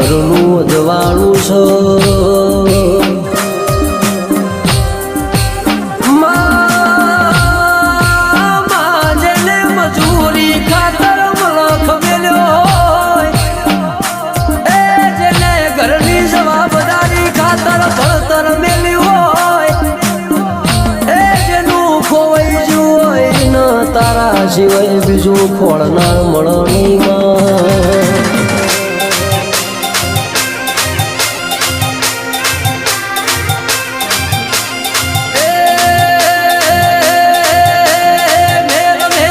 ઘરનું અજવાળું છે જેને મજૂરી ખાતર મલખ મેલ્યો હોય એ જેને ઘરની જવાબદારી ખાતર ભણતર મેલ્યું હોય એ જેનું ખોવાઈ ગયું હોય ન તારા સિવાય બીજું ખોળનાર મળણીમાં